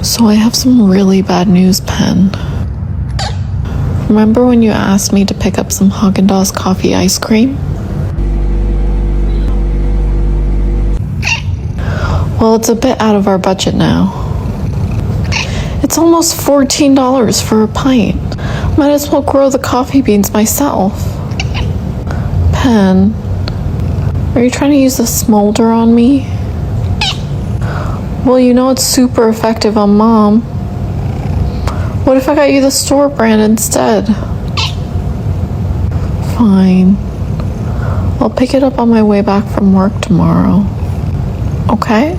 So I have some really bad news, Pen. Remember when you asked me to pick up some Haagen-Dazs coffee ice cream? Well, it's a bit out of our budget now. It's almost $14 for a pint. Might as well grow the coffee beans myself. Pen, are you trying to use a smolder on me? Well, you know it's super effective on Mom. What if I got you the store brand instead? Fine. I'll pick it up on my way back from work tomorrow. Okay?